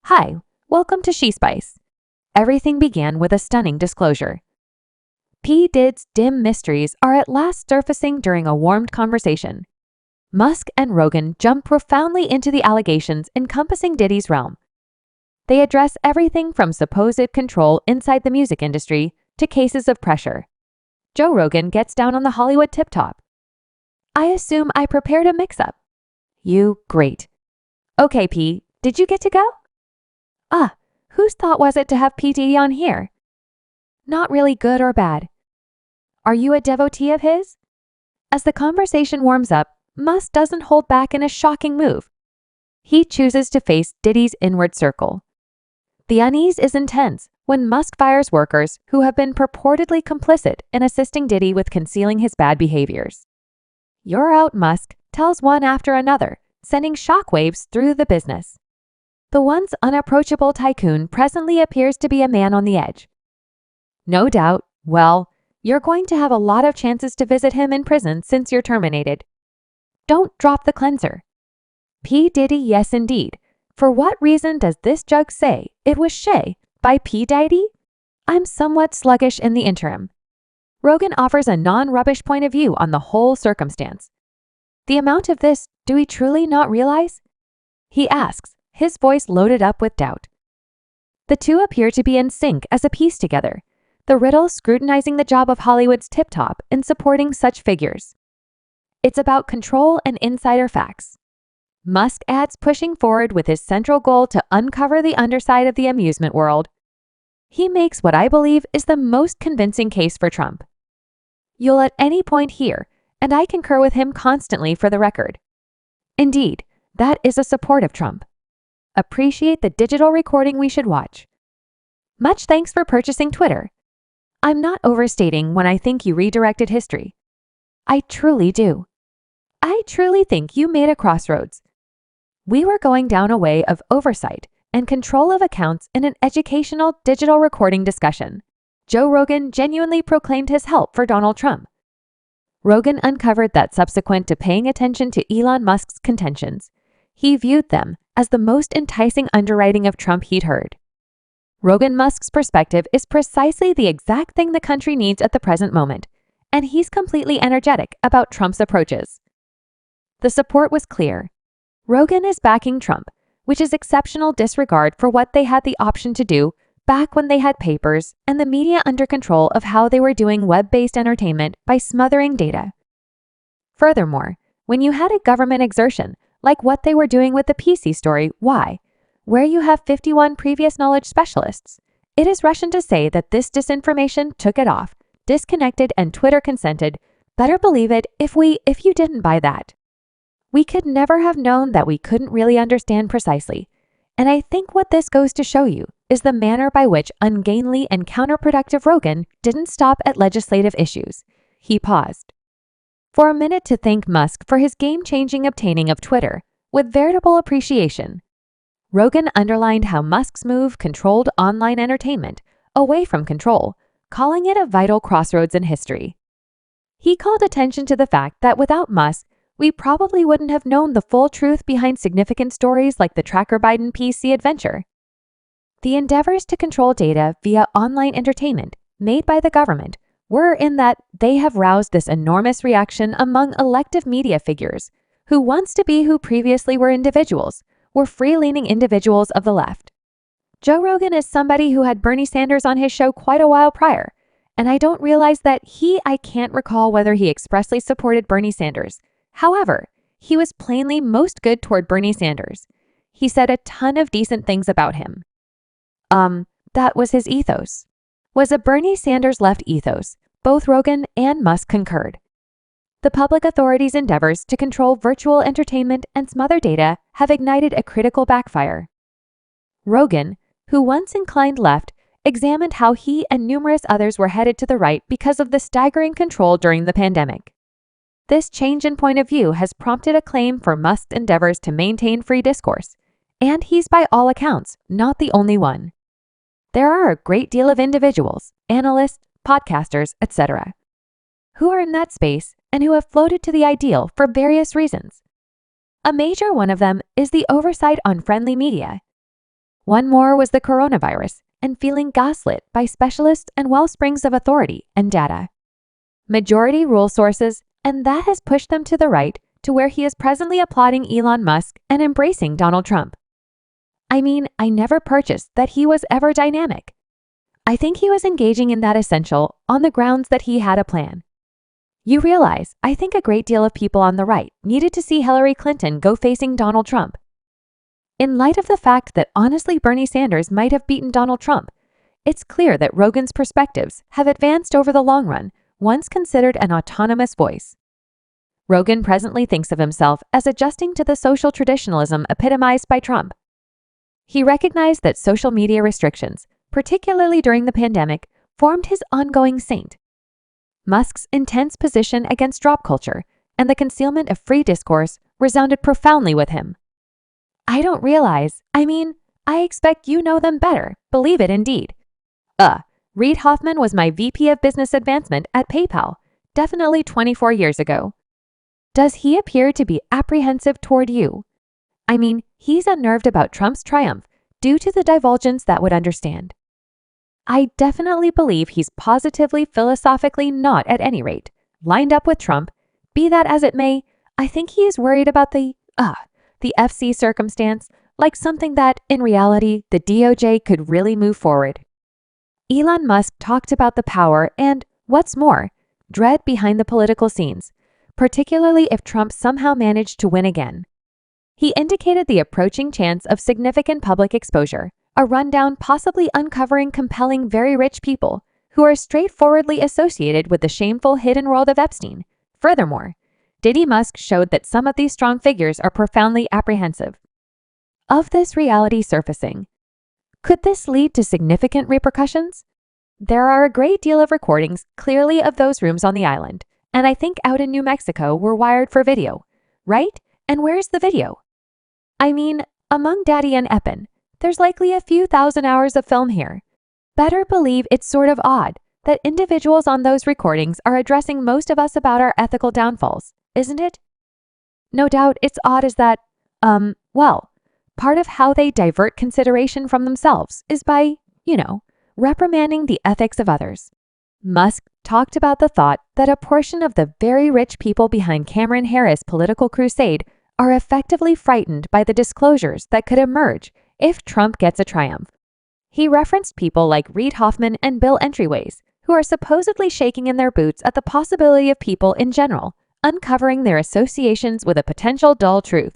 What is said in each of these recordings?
Hi, welcome to She Spice. Everything began with a stunning disclosure. P. Diddy's dim mysteries are at last surfacing during a warmed conversation. Musk and Rogan jump profoundly into the allegations encompassing Diddy's realm. They address everything from supposed control inside the music industry to cases of pressure. Joe Rogan gets down on the Hollywood tip-top. I assume I prepared a mix-up. You, great. Okay, P, did you get to go? Whose thought was it to have P. Diddy on here? Not really good or bad. Are you a devotee of his? As the conversation warms up, Musk doesn't hold back in a shocking move. He chooses to face Diddy's inward circle. The unease is intense when Musk fires workers who have been purportedly complicit in assisting Diddy with concealing his bad behaviors. "You're out, Musk," tells one after another, sending shockwaves through the business. The once unapproachable tycoon presently appears to be a man on the edge. No doubt, well, you're going to have a lot of chances to visit him in prison since you're terminated. Don't drop the cleanser. P. Diddy, yes indeed. For what reason does this jug say it was Shay by P. Diddy? I'm somewhat sluggish in the interim. Rogan offers a non-rubbish point of view on the whole circumstance. The amount of this do we truly not realize? He asks, his voice loaded up with doubt. The two appear to be in sync as a piece together, the riddle scrutinizing the job of Hollywood's tip-top in supporting such figures. It's about control and insider facts. Musk adds, pushing forward with his central goal to uncover the underside of the amusement world. He makes what I believe is the most convincing case for Trump. You'll at any point hear, and I concur with him constantly for the record. Indeed, that is a support of Trump. Appreciate the digital recording we should watch. Much thanks for purchasing Twitter. I'm not overstating when I think you redirected history. I truly do. I truly think you made a crossroads. We were going down a way of oversight and control of accounts in an educational digital recording discussion. Joe Rogan genuinely proclaimed his help for Donald Trump. Rogan uncovered that subsequent to paying attention to Elon Musk's contentions, he viewed them as the most enticing underwriting of Trump he'd heard. Rogan Musk's perspective is precisely the exact thing the country needs at the present moment, and he's completely energetic about Trump's approaches. The support was clear. Rogan is backing Trump, which is exceptional disregard for what they had the option to do back when they had papers and the media under control of how they were doing web-based entertainment by smothering data. Furthermore, when you had a government exertion, like what they were doing with the PC story, why, where you have 51 previous knowledge specialists, it is Russian to say that this disinformation took it off, disconnected, and Twitter consented. Better believe it if you didn't buy that. We could never have known that we couldn't really understand precisely. And I think what this goes to show you is the manner by which ungainly and counterproductive Rogan didn't stop at legislative issues. He paused for a minute to thank Musk for his game-changing obtaining of Twitter, with veritable appreciation. Rogan underlined how Musk's move controlled online entertainment away from control, calling it a vital crossroads in history. He called attention to the fact that without Musk, we probably wouldn't have known the full truth behind significant stories like the Tracker Biden PC adventure. The endeavors to control data via online entertainment made by the government were in that they have roused this enormous reaction among elective media figures who wants to be who previously were free-leaning individuals of the left. Joe Rogan is somebody who had Bernie Sanders on his show quite a while prior, and I don't realize that I can't recall whether he expressly supported Bernie Sanders. However, he was plainly most good toward Bernie Sanders. He said a ton of decent things about him. That was his ethos. Was a Bernie Sanders left ethos. Both Rogan and Musk concurred. The public authorities' endeavors to control virtual entertainment and smother data have ignited a critical backfire. Rogan, who once inclined left, examined how he and numerous others were headed to the right because of the staggering control during the pandemic. This change in point of view has prompted a claim for Musk's endeavors to maintain free discourse, and he's by all accounts not the only one. There are a great deal of individuals, analysts, podcasters, etc., who are in that space and who have floated to the ideal for various reasons. A major one of them is the oversight on friendly media. One more was the coronavirus and feeling gaslit by specialists and wellsprings of authority and data. Majority rule sources, and that has pushed them to the right to where he is presently applauding Elon Musk and embracing Donald Trump. I mean, I never purchased that he was ever dynamic. I think he was engaging in that essential on the grounds that he had a plan. You realize, I think a great deal of people on the right needed to see Hillary Clinton go facing Donald Trump. In light of the fact that honestly Bernie Sanders might have beaten Donald Trump, it's clear that Rogan's perspectives have advanced over the long run, once considered an autonomous voice. Rogan presently thinks of himself as adjusting to the social traditionalism epitomized by Trump. He recognized that social media restrictions, particularly during the pandemic, formed his ongoing saint. Musk's intense position against drop culture and the concealment of free discourse resounded profoundly with him. I don't realize, I expect you know them better, believe it indeed. Reid Hoffman was my VP of Business Advancement at PayPal, definitely 24 years ago. Does he appear to be apprehensive toward you? He's unnerved about Trump's triumph due to the divulgence that would understand. I definitely believe he's positively philosophically not, at any rate, lined up with Trump. Be that as it may, I think he is worried about the FC circumstance, like something that, in reality, the DOJ could really move forward. Elon Musk talked about the power and, what's more, dread behind the political scenes, particularly if Trump somehow managed to win again. He indicated the approaching chance of significant public exposure, a rundown possibly uncovering compelling very rich people who are straightforwardly associated with the shameful hidden world of Epstein. Furthermore, Diddy Musk showed that some of these strong figures are profoundly apprehensive of this reality surfacing. Could this lead to significant repercussions? There are a great deal of recordings clearly of those rooms on the island, and I think out in New Mexico were wired for video, right? And where's the video? Among Daddy and Eppin, there's likely a few thousand hours of film here. Better believe it's sort of odd that individuals on those recordings are addressing most of us about our ethical downfalls, isn't it? No doubt it's odd as that, part of how they divert consideration from themselves is by, reprimanding the ethics of others. Musk talked about the thought that a portion of the very rich people behind Cameron Harris' political crusade are effectively frightened by the disclosures that could emerge if Trump gets a triumph. He referenced people like Reid Hoffman and Bill Entryways, who are supposedly shaking in their boots at the possibility of people in general uncovering their associations with a potential dull truth.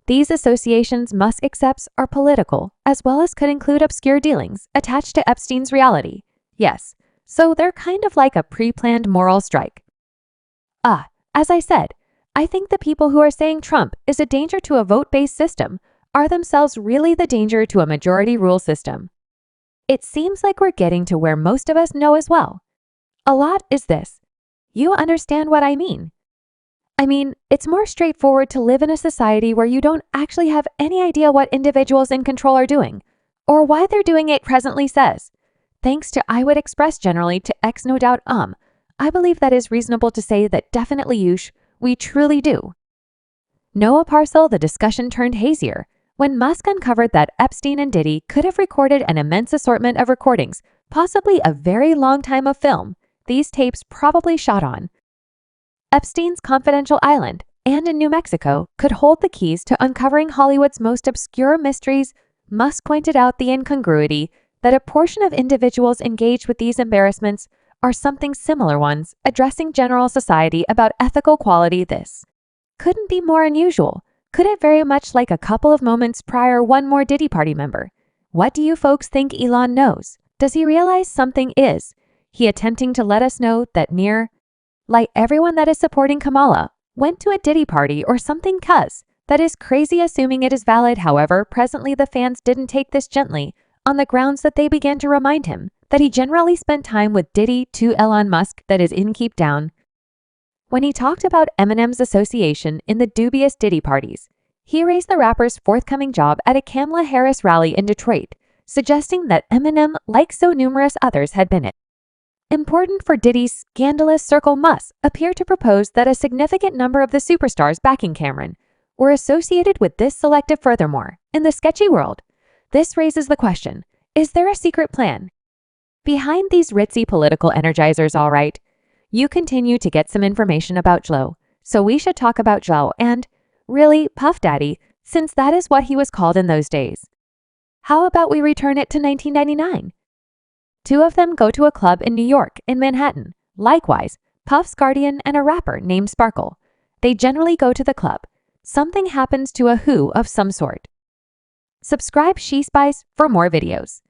These associations Musk accepts are political, as well as could include obscure dealings attached to Epstein's reality. Yes, so they're kind of like a pre-planned moral strike. As I said, I think the people who are saying Trump is a danger to a vote-based system are themselves really the danger to a majority rule system. It seems like we're getting to where most of us know as well. A lot is this. You understand what I mean? It's more straightforward to live in a society where you don't actually have any idea what individuals in control are doing, or why they're doing it presently says. Thanks to I would express generally to X no doubt I believe that is reasonable to say that definitely we truly do. Noah Parcel, the discussion turned hazier when Musk uncovered that Epstein and Diddy could have recorded an immense assortment of recordings, possibly a very long time of film, these tapes probably shot on. Epstein's confidential island and in New Mexico could hold the keys to uncovering Hollywood's most obscure mysteries. Musk pointed out the incongruity that a portion of individuals engaged with these embarrassments are something similar ones addressing general society about ethical quality. This couldn't be more unusual. Could it very much like a couple of moments prior one more Diddy party member? What do you folks think Elon knows? Does he realize something is he attempting to let us know that like everyone that is supporting Kamala went to a Diddy party or something cuz that is crazy assuming it is valid. However, presently the fans didn't take this gently on the grounds that they began to remind him that he generally spent time with Diddy to Elon Musk that is in keep down. When he talked about Eminem's association in the dubious Diddy parties, he raised the rapper's forthcoming job at a Kamala Harris rally in Detroit, suggesting that Eminem, like so numerous others, had been it. Important for Diddy's scandalous circle, Musk appeared to propose that a significant number of the superstars backing Cameron were associated with this selective. Furthermore, in the sketchy world, This raises the question, is there a secret plan behind these ritzy political energizers? All right, you continue to get some information about Joe, so we should talk about Joe and, really, Puff Daddy, since that is what he was called in those days. How about we return it to 1999? Two of them go to a club in New York, in Manhattan. Likewise, Puff's guardian and a rapper named Sparkle. They generally go to the club. Something happens to a who of some sort. Subscribe She Spice for more videos.